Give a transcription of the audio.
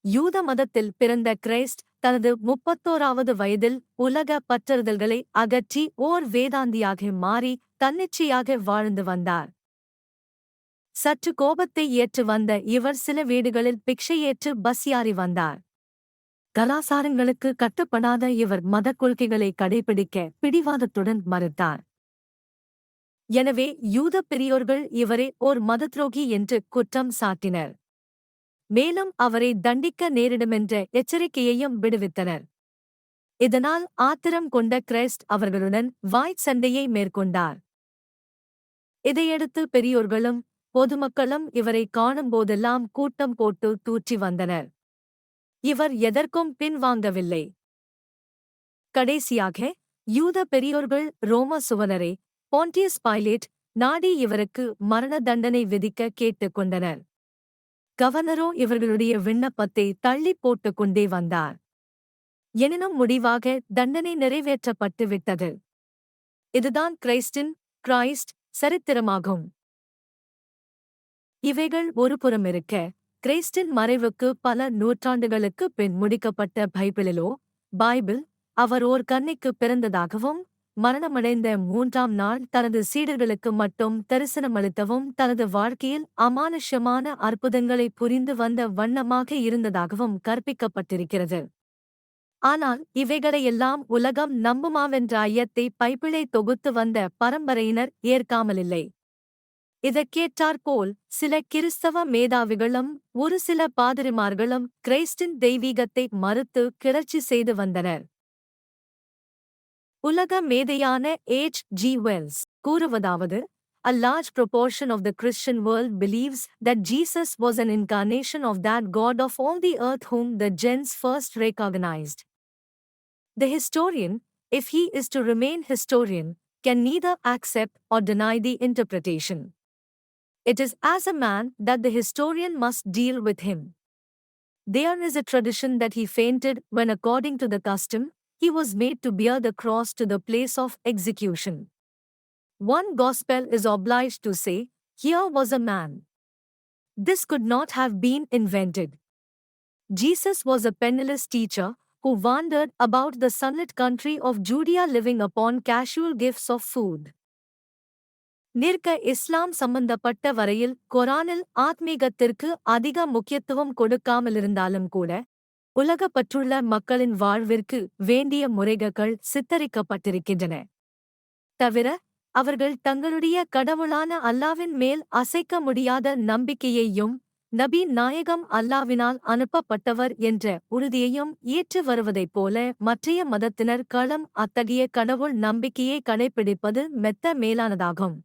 யூத மதத்தில் பிறந்த கிரைஸ்ட் தனது 31வது வயதில் உலக பற்றுதல்களை அகற்றி ஓர் வேதாந்தியாக மாறி தன்னிச்சையாக வாழ்ந்து வந்தார். சற்று கோபத்தை ஏற்று வந்த இவர் சில வீடுகளில் பிக்ஷையேற்று பஸ்யாரி வந்தார். கலாசாரங்களுக்கு கட்டுப்படாத இவர் மதக் கொள்கைகளை கடைபிடிக்க பிடிவாதத்துடன் மறுத்தார். எனவே யூத பெரியோர்கள் இவரை ஓர் மதத்ரோகி என்று குற்றம் சாட்டினர். மேலும் அவரை தண்டிக்க நேரிடுமென்ற எச்சரிக்கையையும் விடுவித்தனர். இதனால் ஆத்திரம் கொண்ட கிரைஸ்ட் அவர்களுடன் வாய்ச் சண்டையை மேற்கொண்டார். இதையடுத்து பெரியோர்களும் பொதுமக்களும் இவரை காணும்போதெல்லாம் கூட்டம் போட்டு தூற்றி வந்தனர். இவர் எதற்கும் பின்வாங்கவில்லை. கடைசியாக யூத பெரியோர்கள் ரோம சுவனரை போன்டியஸ் பைலேட் நாடி இவருக்கு மரண தண்டனை விதிக்க கேட்டுக் கொண்டனர். கவர்னரோ இவர்களுடைய விண்ணப்பத்தை தள்ளிப் போட்டுக் கொண்டே வந்தார். எனினும் முடிவாக தண்டனை நிறைவேற்றப்பட்டு விட்டது. இதுதான் கிரைஸ்ட் சரித்திரமாகும். இவைகள் ஒருபுறமிருக்க, கிரைஸ்டின் மறைவுக்கு பல நூற்றாண்டுகளுக்கு பின் முடிக்கப்பட்ட பைபிள் அவர் ஓர் கன்னிக்கு பிறந்ததாகவும் மரணமடைந்த 3ஆம் நாள் தனது சீடர்களுக்கு மட்டும் தரிசனமளித்தவும் தனது வாழ்க்கையில் அமானுஷ்யமான அற்புதங்களை புரிந்து வந்த வண்ணமாக இருந்ததாகவும் கற்பிக்கப்பட்டிருக்கிறது. ஆனால் இவைகளையெல்லாம் உலகம் நம்புமாவென்ற ஐயத்தை பைபிளை தொகுத்து வந்த பரம்பரையினர் ஏற்காமலில்லை. இதற்கேற்றாற்போல் சில கிறிஸ்தவ மேதாவிகளும் ஒரு சில பாதிரிமார்களும் கிரைஸ்டின் தெய்வீகத்தை மறுத்து கிளர்ச்சி செய்து வந்தனர். உலக மேதையான H.G. Wells கூறுவதாவது, A large proportion of the Christian world believes that Jesus was an incarnation of that God of all the earth whom the gens first recognized. The historian, if he is to remain historian, can neither accept or deny the interpretation. It is as a man that the historian must deal with him. There is a tradition that he fainted when, according to the custom, he was made to bear the cross to the place of execution. One gospel is obliged to say, here was a man. This could not have been invented. Jesus was a penniless teacher who wandered about the sunlit country of Judea living upon casual gifts of food. நிற்க இஸ்லாம் சம்பந்தப்பட்ட வரையில் குரானில் ஆத்மீகத்திற்கு அதிக முக்கியத்துவம் கொடுக்காமலிருந்தாலும் கூட, உலகப்பற்றுள்ள மக்களின் வாழ்விற்கு வேண்டிய முறைகள் சித்தரிக்கப்பட்டிருக்கின்றன. தவிர அவர்கள் தங்களுடைய கடவுளான அல்லாவின் மேல் அசைக்க முடியாத நம்பிக்கையையும் நபி நாயகம் அல்லாவினால் அனுப்பப்பட்டவர் என்ற உறுதியையும் ஏற்று வருவதைப் போல மற்றைய மதத்தினர் களம் அத்தகைய கடவுள் நம்பிக்கையை கடைப்பிடிப்பது மெத்த மேலானதாகும்.